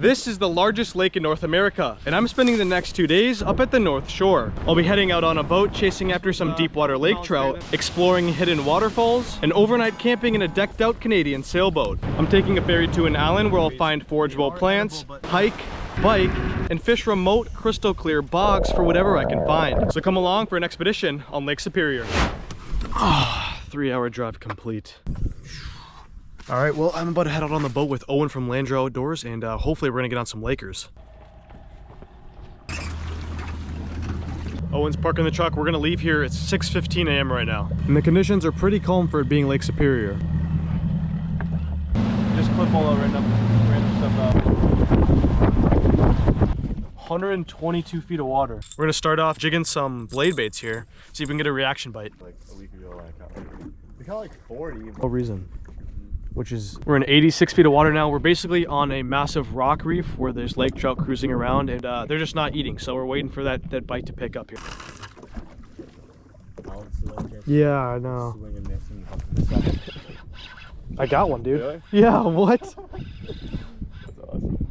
This is the largest lake in North America, and I'm spending the next 2 days up at the North Shore. I'll be heading out on a boat, chasing after some deep water lake trout, exploring hidden waterfalls, and overnight camping in a decked out Canadian sailboat. I'm taking a ferry to an island where I'll find forageable plants, hike, bike, and fish remote crystal clear bogs for whatever I can find. So come along for an expedition on Lake Superior. 3-hour drive complete. All right, well, I'm about to head out on the boat with Owen from Landreau Outdoors, and hopefully we're gonna get on some Lakers. Owen's parking the truck. We're gonna leave here. It's 6:15 a.m. right now. And the conditions are pretty calm for it being Lake Superior. Just clip all that random stuff out. 122 feet of water. We're gonna start off jigging some blade baits here, see if we can get a reaction bite. Like a week ago, we caught like 40. No reason. Which is, we're in 86 feet of water now. We're basically on a massive rock reef where there's lake trout cruising around, and they're just not eating. So we're waiting for that bite to pick up here. Yeah, I know. I got one, dude. Really? Yeah, what? That's awesome.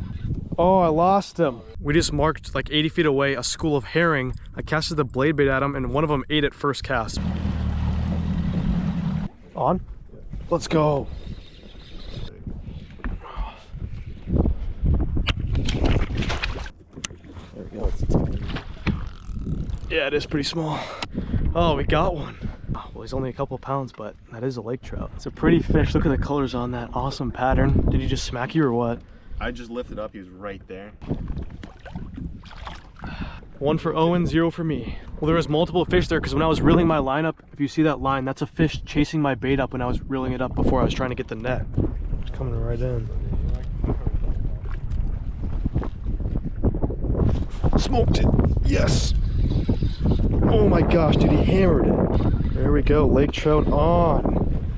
Oh, I lost him. We just marked like 80 feet away a school of herring. I casted the blade bait at them, and one of them ate it first cast. On? Let's go. There we go. Yeah, it is pretty small. Oh, we got one. Well, he's only a couple pounds, but that is a lake trout. It's a pretty fish. Look at the colors on that awesome pattern. Did he just smack you or what? I just lifted up. He was right there. 1 for Owen, 0 for me. Well, there was multiple fish there because when I was reeling my line up, if you see that line, that's a fish chasing my bait up when I was reeling it up before I was trying to get the net. It's coming right in. Smoked it. Yes. Oh my gosh, dude, he hammered it. There we go, lake trout on.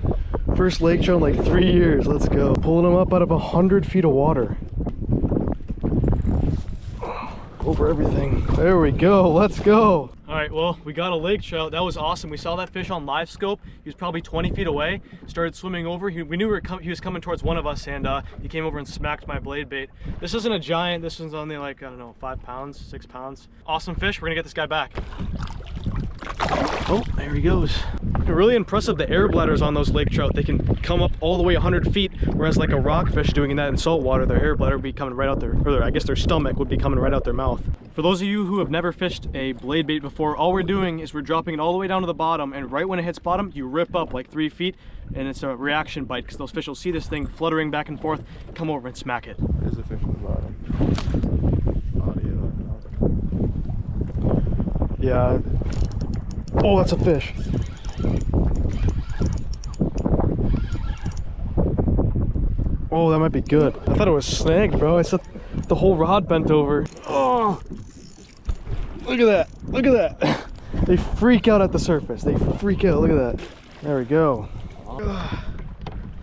First lake trout in like 3 years. Let's go. Pulling him up out of 100 feet of water. Over everything. There we go. Let's go. All right, well, we got a lake trout. That was awesome. We saw that fish on live scope. He was probably 20 feet away. Started swimming over. We knew he was coming towards one of us, and he came over and smacked my blade bait. This isn't a giant. This one's only like, I don't know, 5 pounds, 6 pounds. Awesome fish. We're gonna get this guy back. Oh, there he goes. Really impressive, the air bladders on those lake trout. They can come up all the way 100 feet, whereas like a rockfish doing that in salt water, their air bladder would be coming right out their, or I guess their stomach would be coming right out their mouth. For those of you who have never fished a blade bait before, all we're doing is we're dropping it all the way down to the bottom, and right when it hits bottom, you rip up like 3 feet, and it's a reaction bite because those fish will see this thing fluttering back and forth, come over and smack it. There's a fish on the bottom. Audio. Yeah. Oh, that's a fish. Oh, that might be good. I thought it was snagged, bro. I said the whole rod bent over. Oh, look at that. Look at that. They freak out at the surface. They freak out. Look at that. There we go.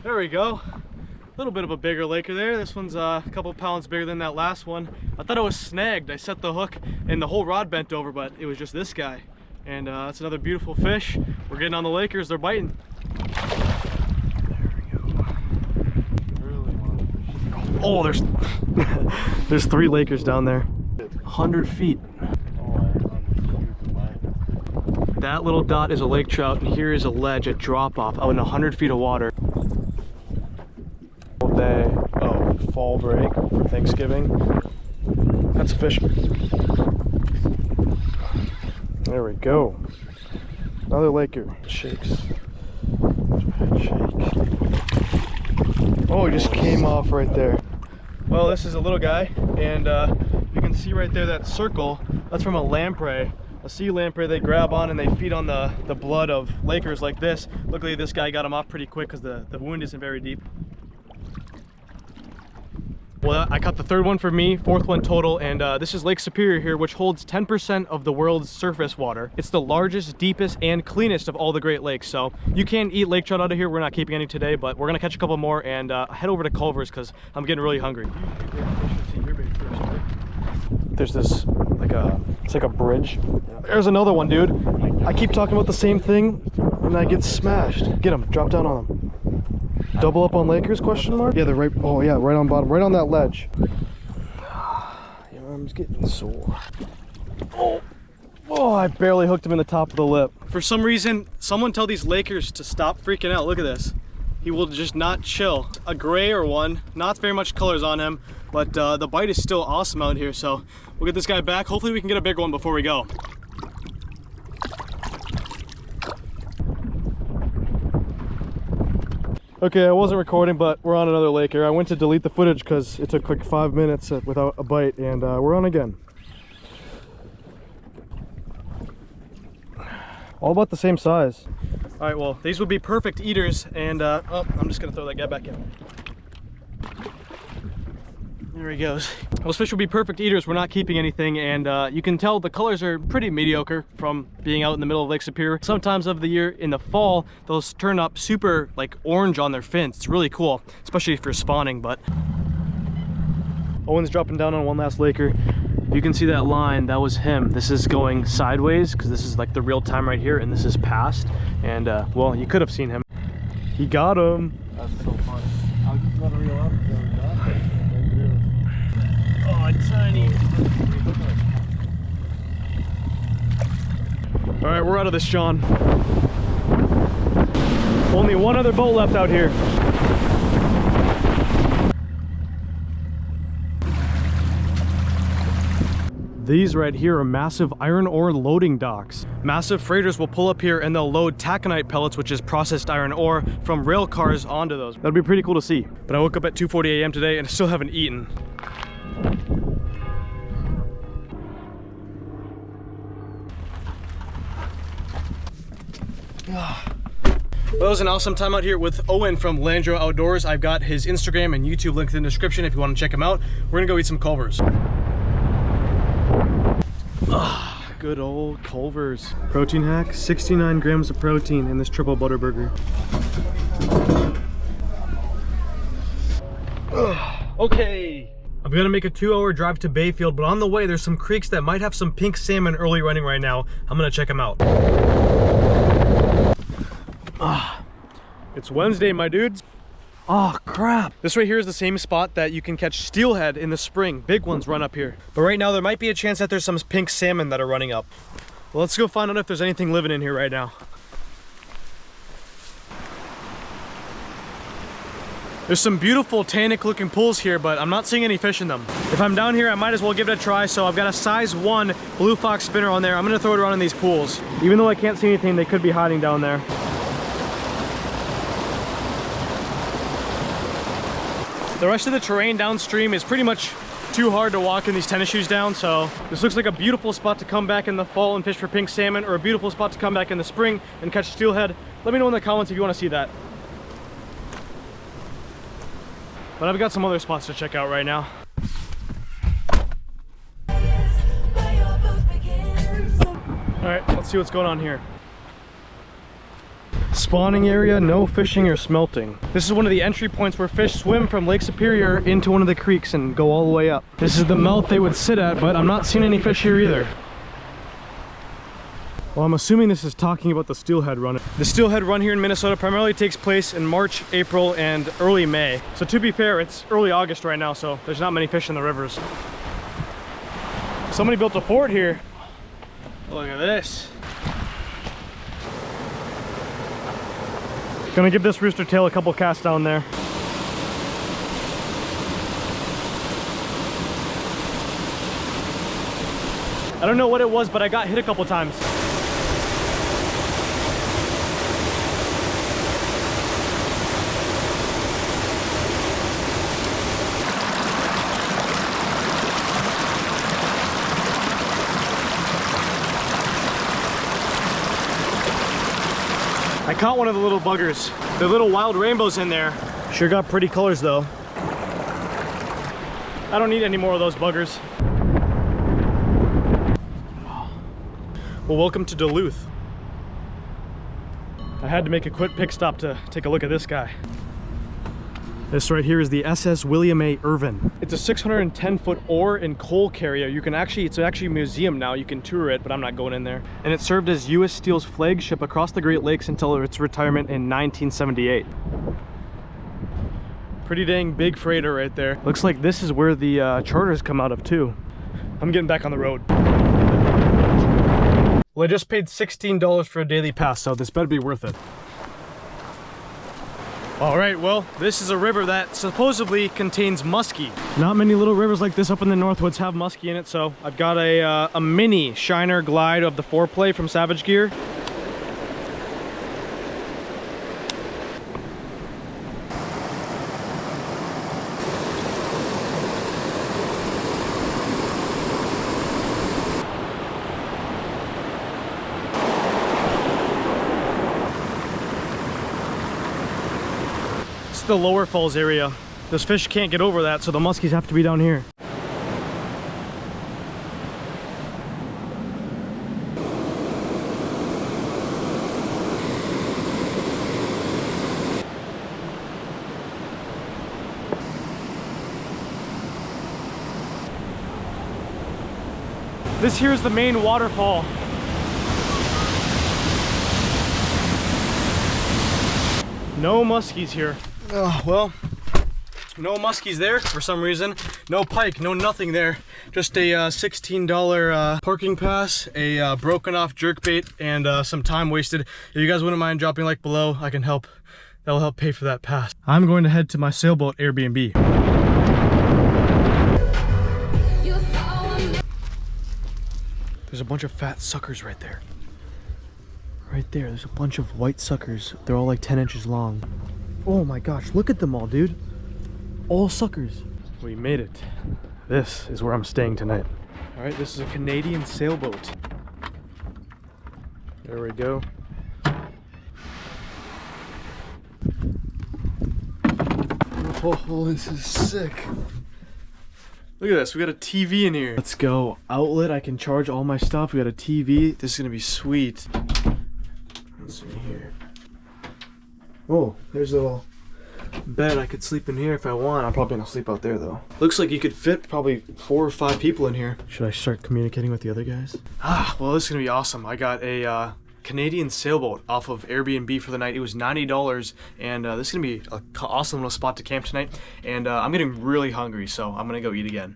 There we go. A little bit of a bigger laker there. This one's a couple pounds bigger than that last one. I thought it was snagged. I set the hook and the whole rod bent over, but it was just this guy. And that's another beautiful fish. We're getting on the Lakers. They're biting. There we go. Oh, there's 3 Lakers down there. 100 feet. That little dot is a lake trout, and here is a ledge, a drop off out in 100 feet of water. All day of fall break for Thanksgiving. That's a fish. There we go. Another laker. Shakes. Shake. Oh, he just came off right there. Well, this is a little guy, and you can see right there that circle. That's from a lamprey. A sea lamprey they grab on and they feed on the blood of lakers like this. Luckily, this guy got him off pretty quick because the wound isn't very deep. Well, I caught the 3rd one for me, 4th one total, and this is Lake Superior here, which holds 10% of the world's surface water. It's the largest, deepest, and cleanest of all the Great Lakes, so you can eat lake trout out of here. We're not keeping any today, but we're gonna catch a couple more and head over to Culver's because I'm getting really hungry. There's this, it's like a bridge. There's another one, dude. I keep talking about the same thing, and I get smashed. Get him, drop down on him. Double up on Lakers, question mark? Yeah, they're right, oh yeah, right on bottom, right on that ledge. My arm's getting sore. Oh, I barely hooked him in the top of the lip. For some reason, someone tell these Lakers to stop freaking out. Look at this. He will just not chill. A grayer one, not very much colors on him, but the bite is still awesome out here. So we'll get this guy back. Hopefully we can get a bigger one before we go. Okay, I wasn't recording, but we're on another lake here. I went to delete the footage because it took like 5 minutes without a bite, and we're on again. All about the same size. All right, well, these would be perfect eaters, and oh, I'm just gonna throw that guy back in. There he goes. Those fish would be perfect eaters. We're not keeping anything, and you can tell the colors are pretty mediocre from being out in the middle of Lake Superior. Sometimes of the year in the fall, they'll turn up super like orange on their fins. It's really cool, especially if you're spawning, but Owen's dropping down on one last Laker. You can see that line, that was him. This is going sideways because this is like the real time right here, and this is past. And well, you could have seen him. He got him. That's so funny. I'll just let it reel up. Oh, tiny. All right, we're out of this, John. Only one other boat left out here. These right here are massive iron ore loading docks. Massive freighters will pull up here and they'll load taconite pellets, which is processed iron ore, from rail cars onto those. That'd be pretty cool to see. But I woke up at 2:40 a.m. today and I still haven't eaten. Well, it was an awesome time out here with Owen from Landro Outdoors. I've got his Instagram and YouTube linked in the description if you want to check him out. We're gonna go eat some Culvers. Good old Culvers. Protein hack, 69 grams of protein in this triple butter burger. Okay. I'm gonna make a 2-hour drive to Bayfield, but on the way there's some creeks that might have some pink salmon early running right now. I'm gonna check them out. It's Wednesday, my dudes. Oh crap. This right here is the same spot that you can catch steelhead in the spring. Big ones run up here. But right now there might be a chance that there's some pink salmon that are running up. Well, let's go find out if there's anything living in here right now. There's some beautiful tannic looking pools here, but I'm not seeing any fish in them. If I'm down here, I might as well give it a try. So I've got a size 1 blue fox spinner on there. I'm gonna throw it around in these pools. Even though I can't see anything, they could be hiding down there. The rest of the terrain downstream is pretty much too hard to walk in these tennis shoes down, so this looks like a beautiful spot to come back in the fall and fish for pink salmon, or a beautiful spot to come back in the spring and catch steelhead. Let me know in the comments if you want to see that. But I've got some other spots to check out right now. All right, let's see what's going on here. Spawning area, no fishing or smelting. This is one of the entry points where fish swim from Lake Superior into one of the creeks and go all the way up. This is the mouth they would sit at, but I'm not seeing any fish here either. Well, I'm assuming this is talking about the steelhead run. The steelhead run here in Minnesota primarily takes place in March, April, and early May. So to be fair, it's early August right now, so there's not many fish in the rivers. Somebody built a fort here. Look at this. Gonna give this rooster tail a couple casts down there. I don't know what it was, but I got hit a couple times. I caught one of the little buggers. There are little wild rainbows in there. Sure got pretty colors though. I don't need any more of those buggers. Well, welcome to Duluth. I had to make a quick pit stop to take a look at this guy. This right here is the SS William A. Irvin. It's a 610-foot ore and coal carrier. It's actually a museum now. You can tour it, but I'm not going in there. And it served as U.S. Steel's flagship across the Great Lakes until its retirement in 1978. Pretty dang big freighter right there. Looks like this is where the charters come out of too. I'm getting back on the road. Well, I just paid $16 for a daily pass, so this better be worth it. All right, well, this is a river that supposedly contains muskie. Not many little rivers like this up in the Northwoods have muskie in it, so I've got a mini Shiner Glide of the 4Play from Savage Gear. The lower falls area. Those fish can't get over that, so the muskies have to be down here. This here is the main waterfall. No muskies here. Oh, well, no muskies there for some reason. No pike, no nothing there. Just a $16 parking pass, a broken off jerkbait, and some time wasted. If you guys wouldn't mind dropping a like below, I can help. That'll help pay for that pass. I'm going to head to my sailboat Airbnb. There's a bunch of fat suckers right there. Right there, there's a bunch of white suckers. They're all like 10 inches long. Oh my gosh, look at them all, dude. All suckers. We made it. This is where I'm staying tonight. All right, this is a Canadian sailboat. There we go. Oh, this is sick. Look at this, we got a TV in here. Let's go. Outlet, I can charge all my stuff. We got a TV. This is gonna be sweet. Let's see here. Oh, there's a little bed. I could sleep in here if I want. I'm probably gonna sleep out there though. Looks like you could fit probably 4 or 5 people in here. Should I start communicating with the other guys? Well, this is gonna be awesome. I got a Canadian sailboat off of Airbnb for the night. It was $90, and this is gonna be an awesome little spot to camp tonight. And I'm getting really hungry, so I'm gonna go eat again.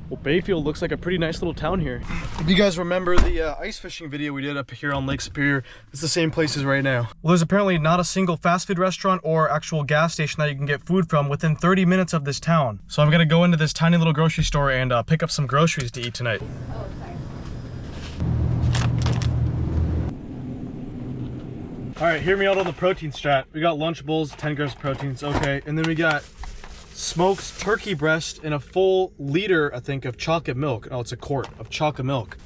Well, Bayfield looks like a pretty nice little town here. If you guys remember the ice fishing video we did up here on Lake Superior, it's the same place as right now. Well, there's apparently not a single fast food restaurant or actual gas station that you can get food from within 30 minutes of this town. So I'm gonna go into this tiny little grocery store and pick up some groceries to eat tonight. Oh, sorry. All right, hear me out on the protein strat. We got Lunchables, 10 grams of proteins, okay. And then we got smoked turkey breast and a full liter, I think, of chocolate milk. Oh, it's a quart of chocolate milk.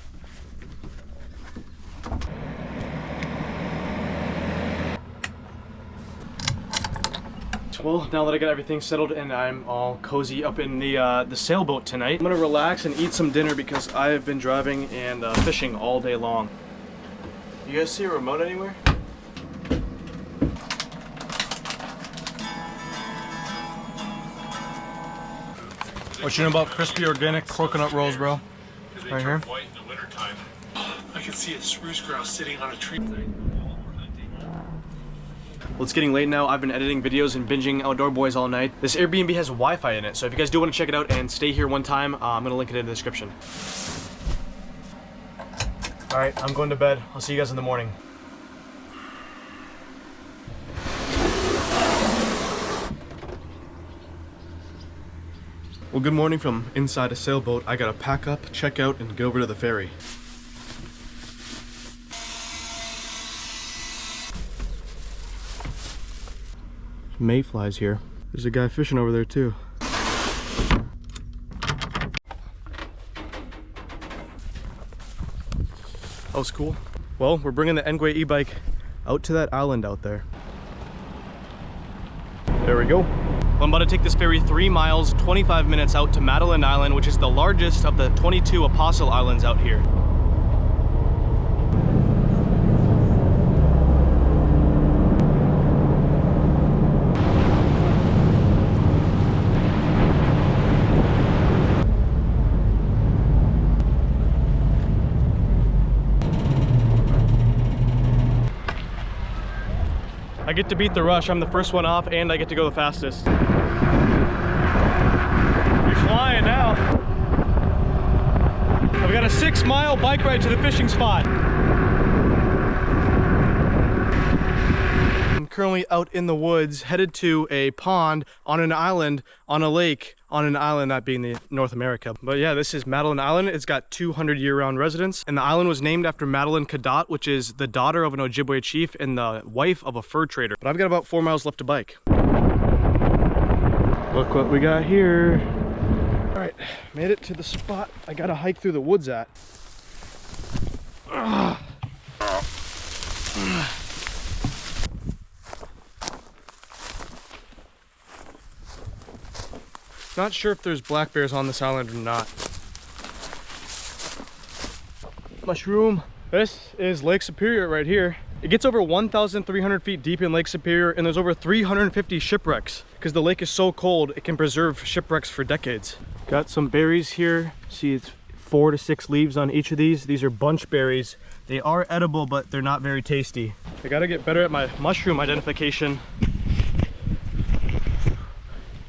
Well, now that I got everything settled and I'm all cozy up in the sailboat tonight, I'm gonna relax and eat some dinner because I have been driving and fishing all day long. You guys see a remote anywhere? What you know about crispy organic coconut rolls, bro? Right here. White in the wintertime. I can see a spruce grouse sitting on a tree. Well, it's getting late now. I've been editing videos and binging Outdoor Boys all night. This Airbnb has Wi-Fi in it, so if you guys do want to check it out and stay here one time, I'm gonna link it in the description. All right, I'm going to bed. I'll see you guys in the morning. Well, good morning from inside a sailboat. I gotta pack up, check out, and go over to the ferry. Mayflies here. There's a guy fishing over there too. That was cool. Well, we're bringing the Engwe e-bike out to that island out there. There we go. I'm about to take this ferry 3 miles, 25 minutes out to Madeline Island, which is the largest of the 22 Apostle Islands out here. I get to beat the rush. I'm the first one off and I get to go the fastest. You're flying now. I've got a 6-mile bike ride to the fishing spot. I'm currently out in the woods, headed to a pond on an island, on a lake, on an island, that being the North America. But yeah, this is Madeline Island. It's got 200 year-round residents, and the island was named after Madeline Cadot, which is the daughter of an Ojibwe chief and the wife of a fur trader. But I've got about 4 miles left to bike. Look what we got here. All right, made it to the spot I gotta hike through the woods at. Not sure if there's black bears on this island or not. Mushroom. This is Lake Superior right here. It gets over 1,300 feet deep in Lake Superior, and there's over 350 shipwrecks. Because the lake is so cold, it can preserve shipwrecks for decades. Got some berries here. See, it's 4 to 6 leaves on each of these. These are bunch berries. They are edible, but they're not very tasty. I gotta get better at my mushroom identification.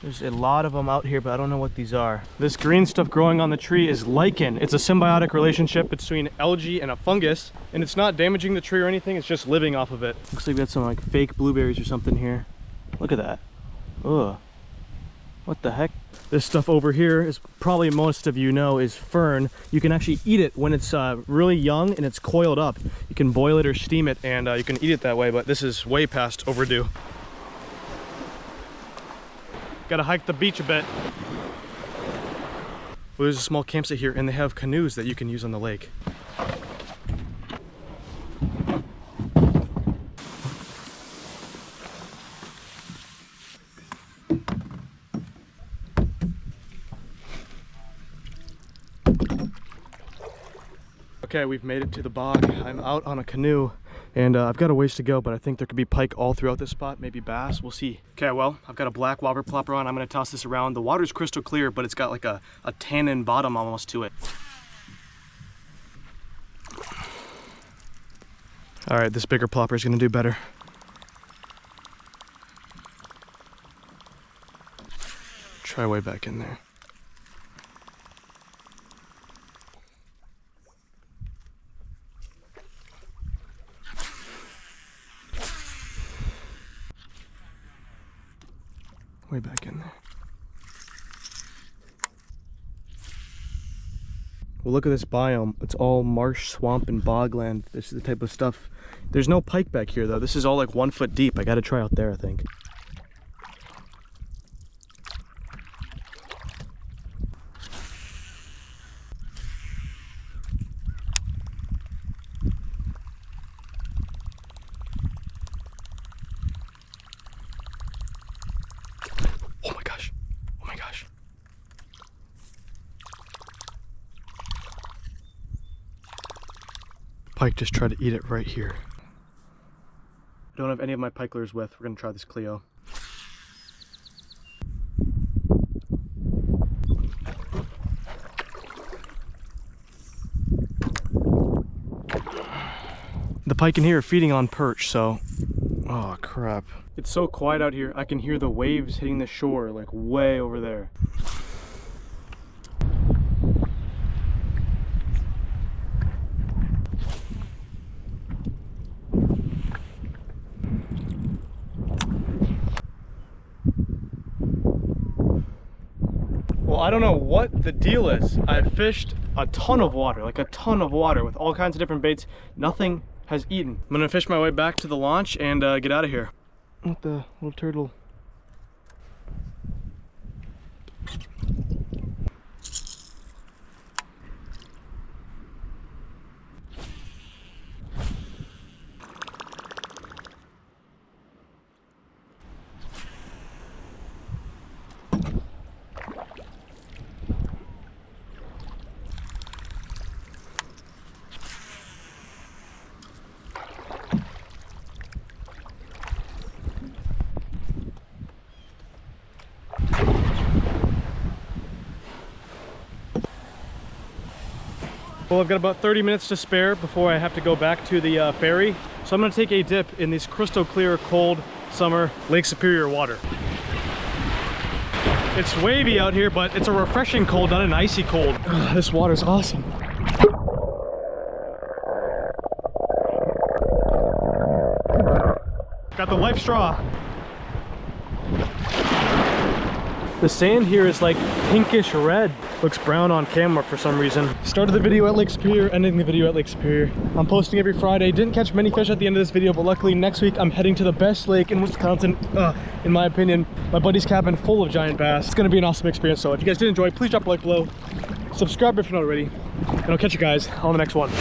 There's a lot of them out here, but I don't know what these are. This green stuff growing on the tree is lichen. It's a symbiotic relationship between algae and a fungus, and it's not damaging the tree or anything, it's just living off of it. Looks like we got some like fake blueberries or something here. Look at that. Ugh. What the heck? This stuff over here is probably most of you know is fern. You can actually eat it when it's really young and it's coiled up. You can boil it or steam it, and you can eat it that way, but this is way past overdue. Gotta hike the beach a bit. Well, there's a small campsite here, and they have canoes that you can use on the lake. Okay, we've made it to the bog. I'm out on a canoe. And I've got a ways to go, but I think there could be pike all throughout this spot, maybe bass, we'll see. Okay, well, I've got a black wobber plopper on. I'm gonna toss this around. The water's crystal clear, but it's got like a tannin bottom almost to it. All right, this bigger plopper is gonna do better. Try way back in there. Way back in there. Well, look at this biome. It's all marsh, swamp, and bogland. This is the type of stuff. There's no pike back here, though. This is all like 1 foot deep. I gotta try out there, I think. Pike just tried to eat it right here. I don't have any of my pike lures with. We're gonna try this Clio. The pike in here are feeding on perch, so... Oh crap. It's so quiet out here, I can hear the waves hitting the shore like way over there. Well, I don't know what the deal is. I've fished a ton of water, like a ton of water with all kinds of different baits. Nothing has eaten. I'm gonna fish my way back to the launch and get out of here. What the little turtle? Well, I've got about 30 minutes to spare before I have to go back to the ferry. So I'm gonna take a dip in these crystal clear, cold summer Lake Superior water. It's wavy out here, but it's a refreshing cold, not an icy cold. Ugh, this water's awesome. Got the life straw. The sand here is like pinkish red. Looks brown on camera for some reason. Started the video at Lake Superior, ending the video at Lake Superior. I'm posting every Friday. Didn't catch many fish at the end of this video, but luckily next week I'm heading to the best lake in Wisconsin, in my opinion. My buddy's cabin full of giant bass. It's gonna be an awesome experience. So if you guys did enjoy, please drop a like below. Subscribe if you're not already. And I'll catch you guys on the next one.